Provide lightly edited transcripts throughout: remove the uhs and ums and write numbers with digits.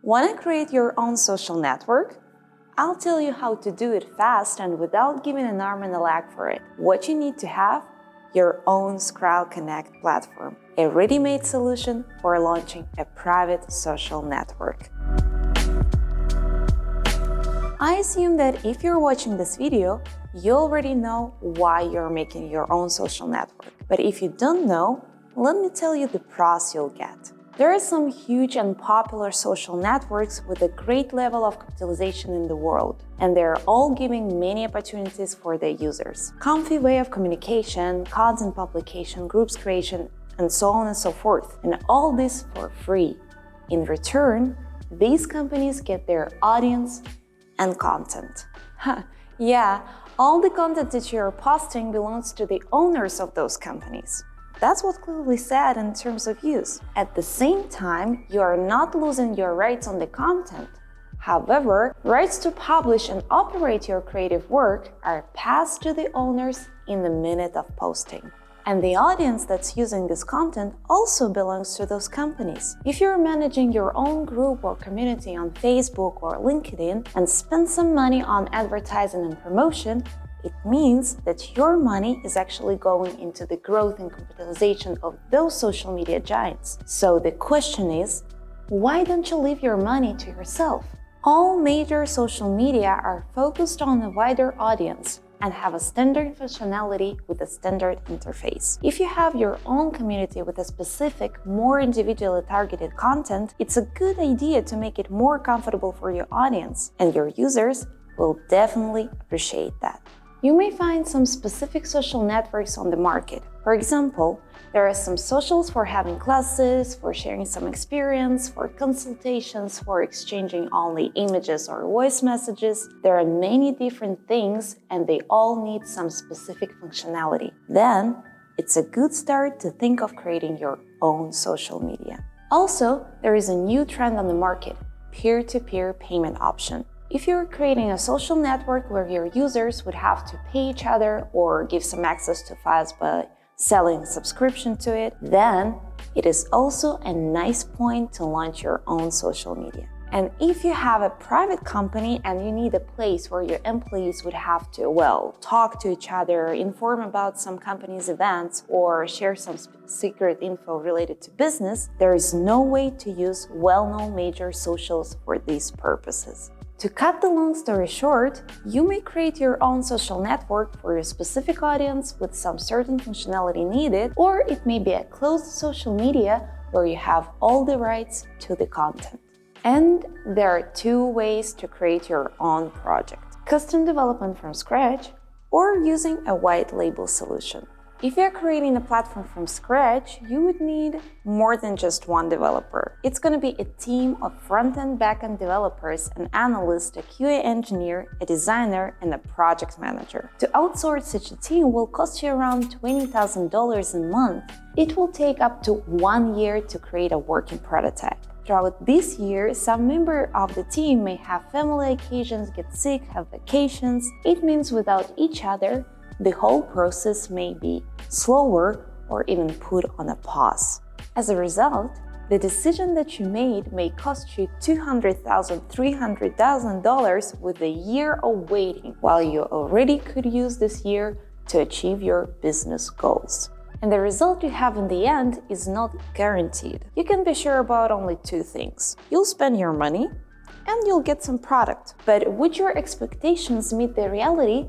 Want to create your own social network? I'll tell you how to do it fast and without giving an arm and a leg for it. What you need to have? Your own Scrile Connect platform, a ready-made solution for launching a private social network. I assume that if you're watching this video, you already know why you're making your own social network. But if you don't know, let me tell you the pros you'll get. There are some huge and popular social networks with a great level of capitalization in the world, and they're all giving many opportunities for their users. Comfy way of communication, content publication, groups creation, and so on and so forth. And all this for free. In return, these companies get their audience and content. Yeah, all the content that you're posting belongs to the owners of those companies. That's what's clearly said in terms of use. At the same time, you are not losing your rights on the content. However, rights to publish and operate your creative work are passed to the owners in the minute of posting. And the audience that's using this content also belongs to those companies. If you're managing your own group or community on Facebook or LinkedIn and spend some money on advertising and promotion, it means that your money is actually going into the growth and capitalization of those social media giants. So the question is, why don't you leave your money to yourself? All major social media are focused on a wider audience and have a standard functionality with a standard interface. If you have your own community with a specific, more individually targeted content, it's a good idea to make it more comfortable for your audience, and your users will definitely appreciate that. You may find some specific social networks on the market. For example, there are some socials for having classes, for sharing some experience, for consultations, for exchanging only images or voice messages. There are many different things and they all need some specific functionality. Then, it's a good start to think of creating your own social media. Also, there is a new trend on the market, peer-to-peer payment option. If you're creating a social network where your users would have to pay each other or give some access to files by selling subscription to it, then it is also a nice point to launch your own social media. And if you have a private company and you need a place where your employees would have to, talk to each other, inform about some company's events, or share some secret info related to business, there is no way to use well-known major socials for these purposes. To cut the long story short, you may create your own social network for your specific audience with some certain functionality needed, or it may be a closed social media where you have all the rights to the content. And there are two ways to create your own project: custom development from scratch or using a white label solution. If you're creating a platform from scratch, you would need more than just one developer. It's going to be a team of front-end, back-end developers, an analyst, a QA engineer, a designer, and a project manager. To outsource such a team will cost you around $20,000 a month. It will take up to 1 year to create a working prototype. Throughout this year, some member of the team may have family occasions, get sick, have vacations. It means without each other, the whole process may be slower or even put on a pause. As a result, the decision that you made may cost you $200,000, $300,000 with a year of waiting, while you already could use this year to achieve your business goals. And the result you have in the end is not guaranteed. You can be sure about only two things. You'll spend your money and you'll get some product. But would your expectations meet the reality?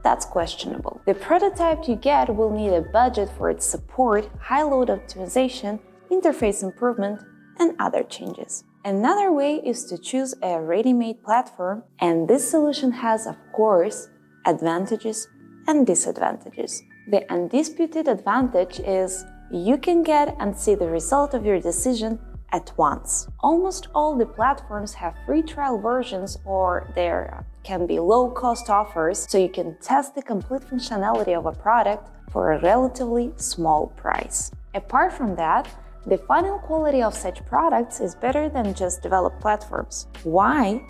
That's questionable. The prototype you get will need a budget for its support, high load optimization, interface improvement, and other changes. Another way is to choose a ready-made platform, and this solution has, of course, advantages and disadvantages. The undisputed advantage is you can get and see the result of your decision at once. Almost all the platforms have free trial versions, or there can be low-cost offers, so you can test the complete functionality of a product for a relatively small price. Apart from that, the final quality of such products is better than just developed platforms. Why?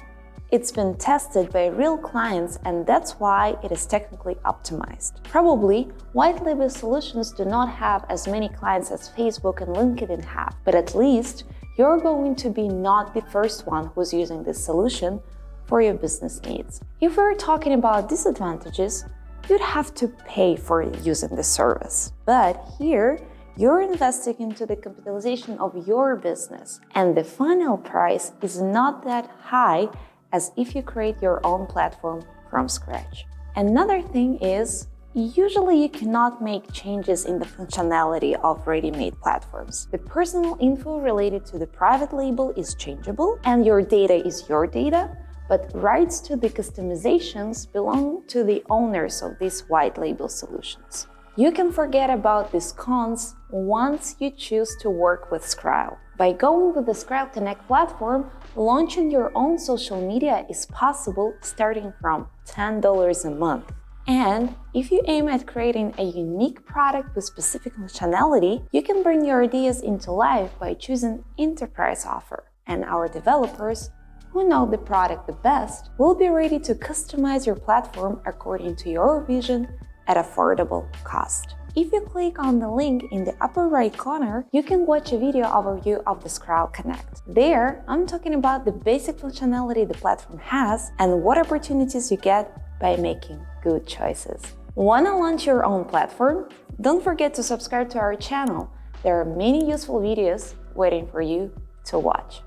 It's been tested by real clients, and that's why it is technically optimized. Probably, white label solutions do not have as many clients as Facebook and LinkedIn have, but at least you're going to be not the first one who's using this solution for your business needs. If we're talking about disadvantages, you'd have to pay for using this service. But here, you're investing into the capitalization of your business, and the final price is not that high as if you create your own platform from scratch. Another thing is, usually you cannot make changes in the functionality of ready-made platforms. The personal info related to the private label is changeable, and your data is your data, but rights to the customizations belong to the owners of these white label solutions. You can forget about these cons once you choose to work with Scrile. By going with the Scrile Connect platform, launching your own social media is possible starting from $10 a month. And if you aim at creating a unique product with specific functionality, you can bring your ideas into life by choosing Enterprise offer. And our developers, who know the product the best, will be ready to customize your platform according to your vision at affordable cost. If you click on the link in the upper right corner, you can watch a video overview of the Scrile Connect. There, I'm talking about the basic functionality the platform has and what opportunities you get by making good choices. Wanna launch your own platform? Don't forget to subscribe to our channel. There are many useful videos waiting for you to watch.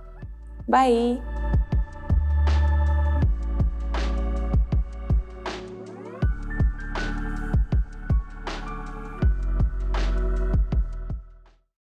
Bye!